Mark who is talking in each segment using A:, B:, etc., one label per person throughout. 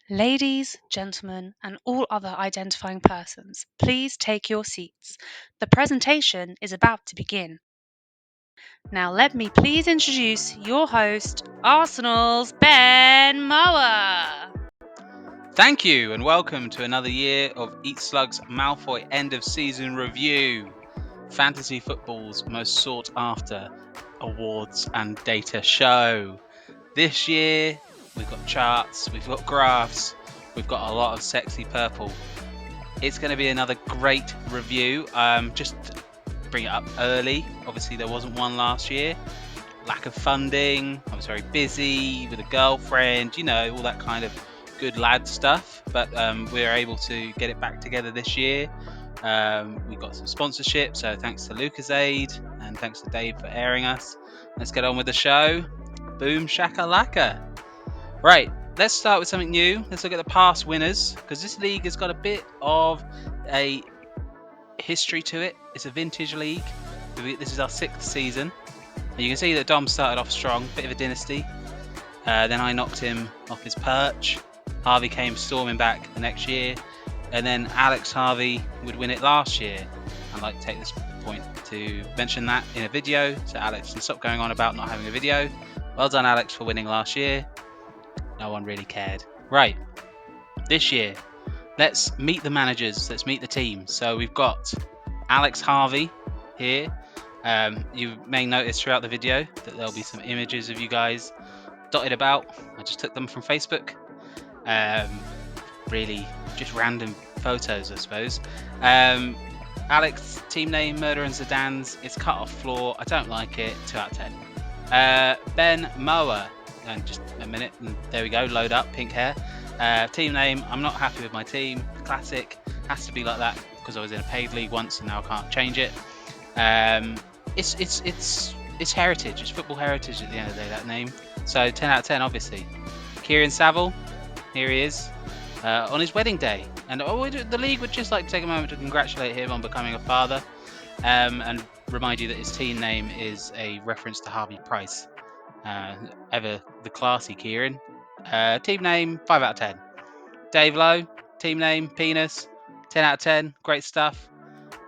A: Ladies, gentlemen, and all other identifying persons, please take your seats. The presentation is about to begin. Now, let me please introduce your host, Arsenal's Ben Mower.
B: Thank you, and welcome to another year of Eat Slugs Malfoy end of season review. Fantasy football's most sought after awards and data show. This year, we've got charts, we've got graphs, we've got a lot of sexy purple. It's going to be another great review. Just bring it up early. Obviously, there wasn't one last year. Lack of funding. I was very busy with a girlfriend, all that kind of good lad stuff. But we were able to get it back together this year. We got some sponsorship, so thanks to Lucasade and thanks to Dave for airing us. Let's get on with the show. Boom shakalaka. Right, let's start with something new. Let's look at the past winners, because this league has got a bit of a history to it. It's a vintage league. This is our 6th season. And you can see that Dom started off strong, bit of a dynasty. Then I knocked him off his perch. Harvey came storming back the next year. And then Alex Harvey would win it last year. I'd like to take this point to mention that in a video, so Alex can stop going on about not having a video. Well done, Alex, for winning last year. No one really cared. Right, this year, let's meet the managers, let's meet the team. So we've got Alex Harvey here. You may notice throughout the video that there'll be some images of you guys dotted about. I just took them from Facebook. Really just random photos, I suppose. Alex, team name Murder and Sedans. It's cut off floor. I don't like it. 2 out of 10. Ben Mower. And just a minute, and there we go. Load up, pink hair. Team name. I'm not happy with my team. Classic. Has to be like that because I was in a paid league once, and now I can't change it. It's heritage. It's football heritage at the end of the day, that name. So 10 out of 10, obviously. Kieran Saville, here he is, on his wedding day. And the league would just like to take a moment to congratulate him on becoming a father, and remind you that his team name is a reference to Harvey Price. Ever the classy Kieran. Team name, 5 out of 10. Dave Lowe, team name, Penis, 10 out of 10. Great stuff.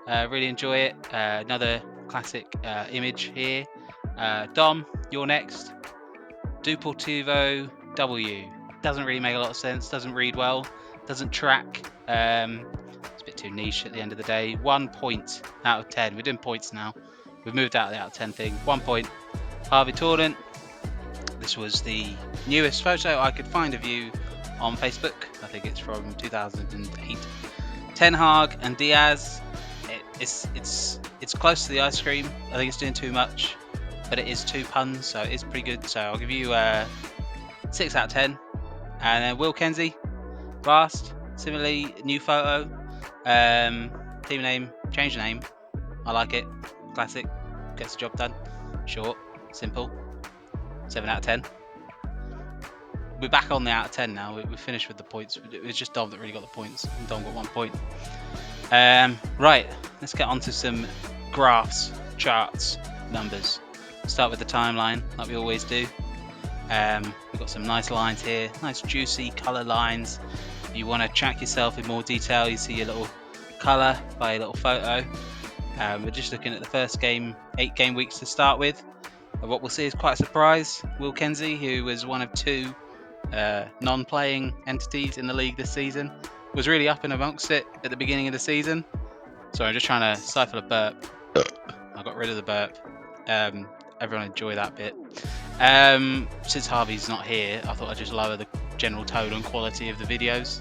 B: Really enjoy it. Another classic image here. Dom, you're next. Duportivo W. Doesn't really make a lot of sense. Doesn't read well. Doesn't track. It's a bit too niche at the end of the day. 1 point out of 10. We're doing points now. We've moved out of the out of 10 thing. 1 point. Harvey Torrent. This was the newest photo I could find of you on Facebook. I think it's from 2008. Ten Hag and Diaz. It's close to the ice cream. I think it's doing too much, but it is 2 puns, so it's pretty good. So I'll give you 6 out of 10. And then Will Kenzie, Blast. Similarly, new photo. Team name, change name. I like it. Classic. Gets the job done. Short, simple. 7 out of 10. We're back on the out of 10 now. We're finished with the points. It was just Dom that really got the points, and Dom got 1 point. Right, let's get on to some graphs, charts, numbers. Start with the timeline, like we always do. We've got some nice lines here, nice juicy colour lines. If you want to track yourself in more detail, you see your little colour by a little photo. We're just looking at the first game, 8 game weeks to start with. What we'll see is quite a surprise. Will Kenzie, who was one of 2 non-playing entities in the league this season, was really up and amongst it at the beginning of the season. Sorry, I'm just trying to stifle a burp. I got rid of the burp. Everyone enjoy that bit. Since Harvey's not here, I thought I'd just lower the general tone and quality of the videos.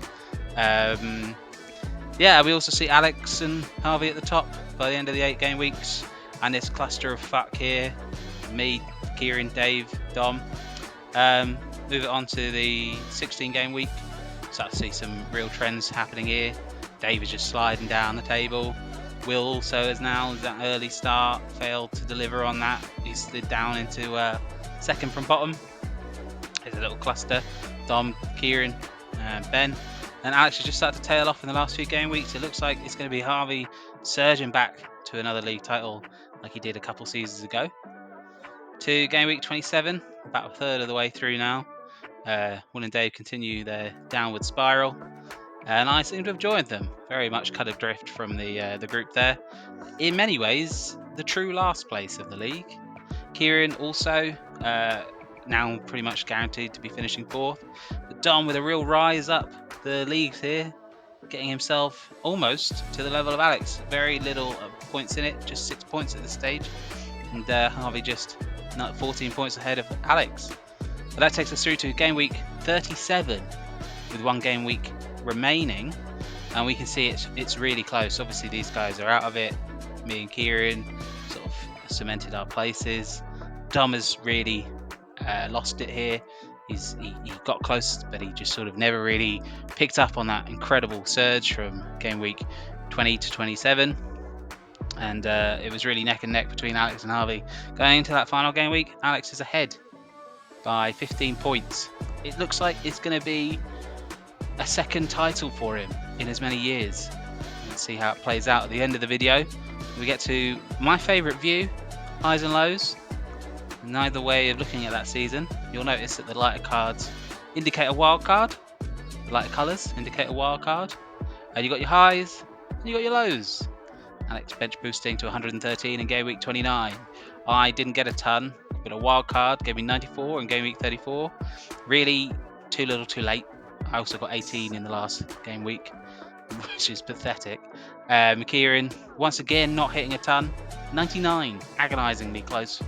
B: Yeah, we also see Alex and Harvey at the top by the end of the 8 game weeks. And this cluster of fuck here. Me, Kieran, Dave, Dom. Move it on to the 16 game week. Start to see some real trends happening here. Dave is just sliding down the table. Will also has now that early start failed to deliver on that. He slid down into second from bottom. There's a little cluster. Dom, Kieran, Ben, and Alex has just started to tail off in the last few game weeks. It looks like it's going to be Harvey surging back to another league title like he did a couple seasons ago. To game week 27, about a third of the way through now. Will and Dave continue their downward spiral, and I seem to have joined them. Very much cut adrift from the group there. In many ways, the true last place of the league. Kieran also now pretty much guaranteed to be finishing fourth. But Dom with a real rise up the leagues here, getting himself almost to the level of Alex. Very little points in it, just 6 points at this stage. And Harvey just 14 points ahead of Alex. But that takes us through to game week 37 with one game week remaining. And we can see it's really close. Obviously, these guys are out of it. Me and Kieran sort of cemented our places. Dom has really lost it here. He got close, but he just sort of never really picked up on that incredible surge from game week 20 to 27. And it was really neck and neck between Alex and Harvey. Going into that final game week, Alex is ahead by 15 points. It looks like it's going to be a second title for him in as many years. Let's see how it plays out at the end of the video. We get to my favourite view, highs and lows. Neither way of looking at that season. You'll notice that the lighter cards indicate a wild card. The lighter colours indicate a wild card. You got your highs and you got your lows. Alex bench boosting to 113 in game week 29. I didn't get a ton, but a wild card gave me 94 in game week 34. Really too little too late. I also got 18 in the last game week, which is pathetic. Kieran, once again, not hitting a ton. 99, agonisingly close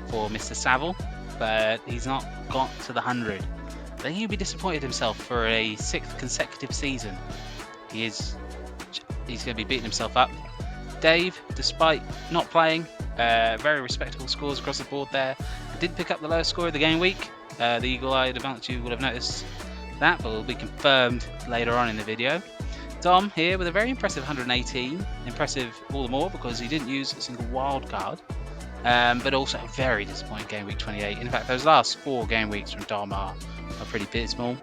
B: for Mr. Saville, but he's not got to the 100. I think he'll be disappointed himself for a 6th consecutive season. He's going to be beating himself up. Dave, despite not playing, very respectable scores across the board there. I did pick up the lowest score of the game week. The eagle-eyed amongst you will have noticed that, but will be confirmed later on in the video. Dom here with a very impressive 118. Impressive all the more because he didn't use a single wild card. But also a very disappointing game week 28. In fact, those last 4 game weeks from Dom are pretty dismal.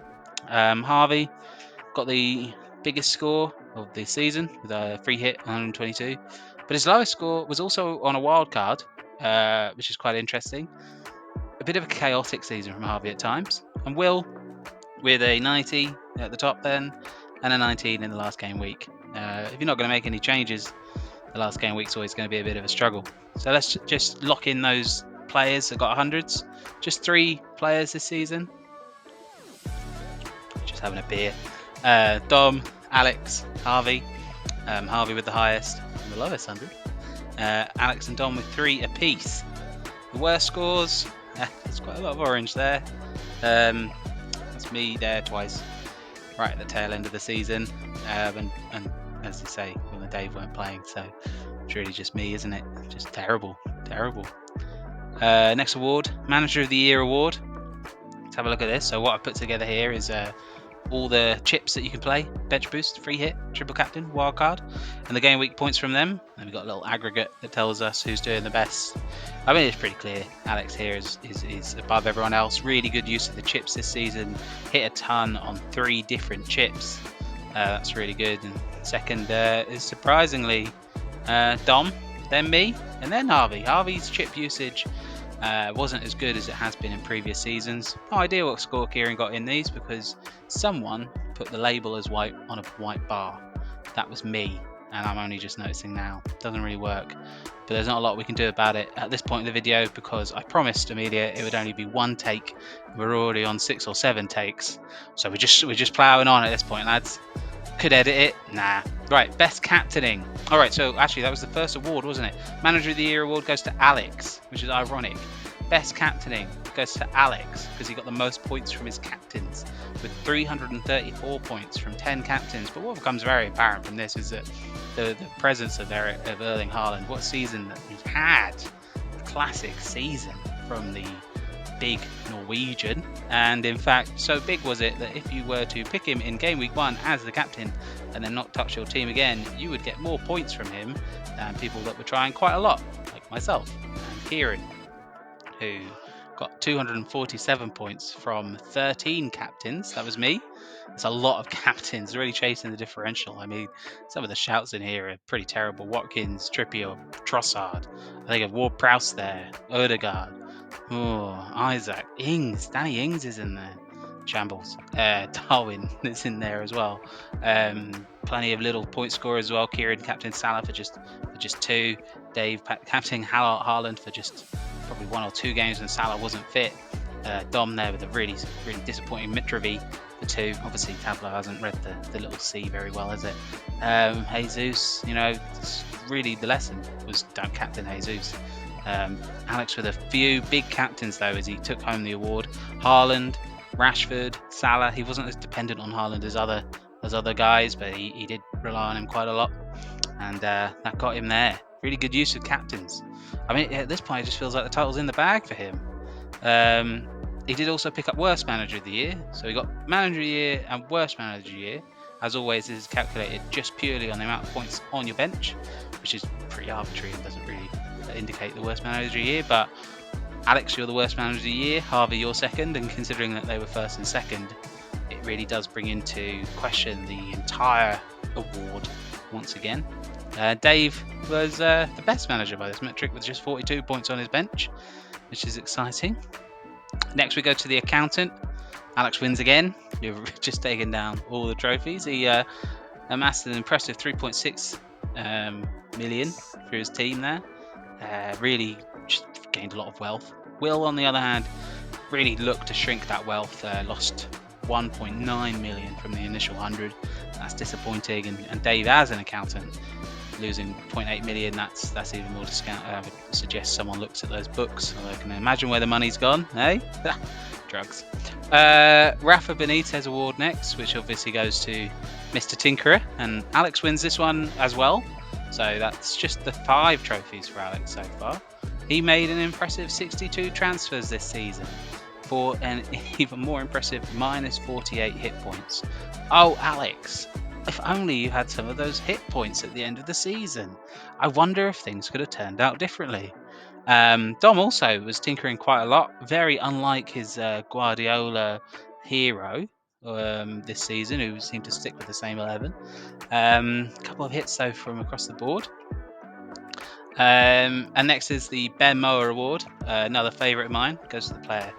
B: Harvey got the biggest score of the season with a free hit 122, but his lowest score was also on a wild card, which is quite interesting. A bit of a chaotic season from Harvey at times. And Will with a 90 at the top then, and a 19 in the last game week. If you're not going to make any changes, the last game week's always going to be a bit of a struggle. So let's just lock in those players that got 100s. Just 3 players this season. Just having a beer. Dom, Alex, Harvey. Harvey with the highest and the lowest 100. Alex and Dom with 3 apiece. The worst scores, there's quite a lot of orange there. That's me there twice, right at the tail end of the season. And as you say, when the Dave weren't playing, so it's really just me, isn't it? Just terrible. Next award, Manager of the Year award. Let's have a look at this. So what I've put together here is all the chips that you can play: bench boost, free hit, triple captain, wild card, and the game week points from them. And we've got a little aggregate that tells us who's doing the best. I mean, it's pretty clear. Alex here is above everyone else. Really good use of the chips this season. Hit a ton on 3 different chips. That's really good. And second is surprisingly Dom, then me, and then Harvey. Harvey's chip usage wasn't as good as it has been in previous seasons. No idea what score Kieran got in these because someone put the label as white on a white bar. That was me, and I'm only just noticing now. Doesn't really work, but there's not a lot we can do about it at this point in the video because I promised Amelia it would only be 1 take. We're already on 6 or 7 takes, so we're just ploughing on at this point, lads. Could edit it, nah. Right, best captaining. All right, so actually that was the first award, wasn't it? Manager of the Year award goes to Alex, which is ironic. Best captaining goes to Alex because he got the most points from his captains with 334 points from 10 captains. But what becomes very apparent from this is that the presence of Erling Haaland, what season that he had, a classic season from the big Norwegian. And in fact, so big was it that if you were to pick him in game week 1 as the captain and then not touch your team again, you would get more points from him than people that were trying quite a lot, like myself and Kieran, who got 247 points from 13 captains. That was me. It's a lot of captains, really chasing the differential. I mean, some of the shouts in here are pretty terrible. Watkins, Trippier, Trossard. I think of Ward-Prowse there, Odegaard. Oh, Isaac, Ings. Danny Ings is in there. shambles. Darwin is in there as well. Plenty of little point scorers as well. Kieran captain Salah for just 2. Dave captain Haaland for just probably 1 or 2 games when Salah wasn't fit. Dom there with a really disappointing Mitrovic for 2. Obviously Tableau hasn't read the little C very well, has it? Jesus, really the lesson was don't captain Jesus. Alex with a few big captains though as he took home the award. Haaland, Rashford, Salah. He wasn't as dependent on Haaland as other guys, but he did rely on him quite a lot, and that got him there. Really good use of captains. I mean, at this point, it just feels like the title's in the bag for him. He did also pick up Worst Manager of the Year, so he got Manager of the Year and Worst Manager of the Year. As always, this is calculated just purely on the amount of points on your bench, which is pretty arbitrary and doesn't really indicate the Worst Manager of the Year. But Alex, you're the Worst Manager of the Year. Harvey, you're second, and considering that they were first and second, it really does bring into question the entire award once again. Dave was the best manager by this metric with just 42 points on his bench, which is exciting. Next we go to the accountant. Alex wins again. You've just taken down all the trophies. He amassed an impressive 3.6 million for his team there. Really just gained a lot of wealth. Will, on the other hand, really looked to shrink that wealth. Lost 1.9 million from the initial 100. That's disappointing. And Dave, as an accountant, losing 0.8 million, that's even more discount. I would suggest someone looks at those books. I can imagine where the money's gone, eh? Drugs. Rafa Benitez award next, which obviously goes to Mr. Tinkerer, and Alex wins this one as well. So that's just the 5 trophies for Alex so far. He made an impressive 62 transfers this season for an even more impressive minus 48 hit points. Oh, Alex, if only you had some of those hit points at the end of the season. I wonder if things could have turned out differently. Dom also was tinkering quite a lot, very unlike his Guardiola hero this season, who seemed to stick with the same 11. A couple of hits though from across the board. And next is the Ben Mower Award, another favourite of mine, goes to the player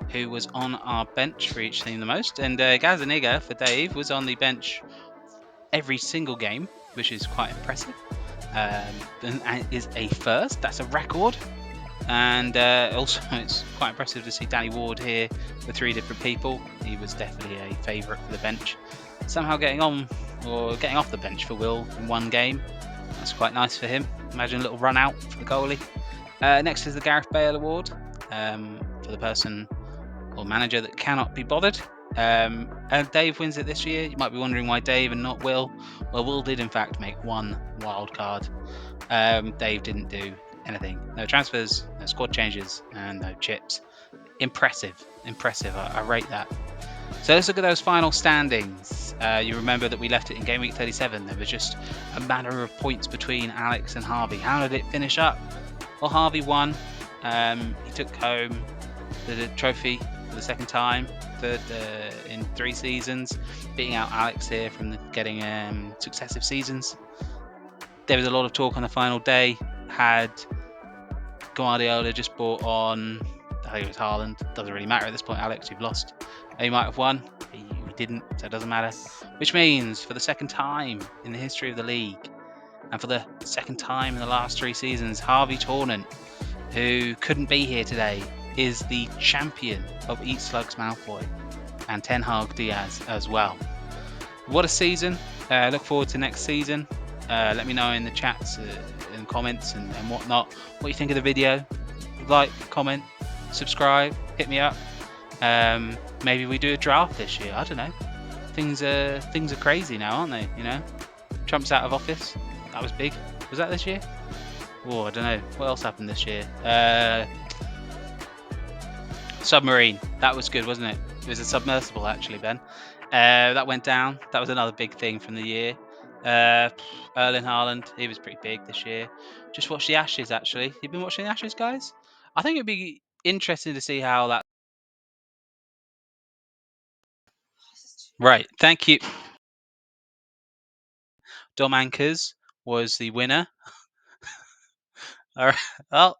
B: who was on our bench for each team the most. And Gazaniga for Dave was on the bench every single game, which is quite impressive. And is a first. That's a record. And also, it's quite impressive to see Danny Ward here with 3 different people. He was definitely a favourite for the bench. Somehow getting on or getting off the bench for Will in 1 game. That's quite nice for him. Imagine a little run out for the goalie. Next is the Gareth Bale Award for the person or manager that cannot be bothered. And Dave wins it this year. You might be wondering why Dave and not Will. Well, Will did in fact make 1 wild card. Dave didn't do anything. No transfers, no squad changes, and no chips. Impressive. I rate that. So let's look at those final standings. You remember that we left it in game week 37. There was just a matter of points between Alex and Harvey. How did it finish up? Well, Harvey won. He took home the trophy for the second time, third in 3 seasons, beating out Alex here from getting successive seasons. There was a lot of talk on the final day. Had Guardiola just brought on, I think it was Haaland. Doesn't really matter at this point, Alex. You've lost. He might have won. He didn't, so it doesn't matter. Which means for the second time in the history of the league, and for the second time in the last 3 seasons, Harvey Tornant, who couldn't be here today, is the champion of Eat Slugs Malfoy, and Ten Hag Diaz as well. What a season. Look forward to next season. Let me know in the chats and comments and whatnot what you think of the video. Like, comment, subscribe, hit me up. Maybe we do a draft this year. I don't know. Things are crazy now, aren't they? Trump's out of office. That was big. Was that this year? Oh, I don't know. What else happened this year? Submarine. That was good, wasn't it? It was a submersible, actually, Ben. That went down. That was another big thing from the year. Erling Haaland, he was pretty big this year. Just watched the Ashes, actually. You've been watching the Ashes, guys? I think it'd be interesting to see how that... Right, thank you. Dom Ankers was the winner. All right. Well,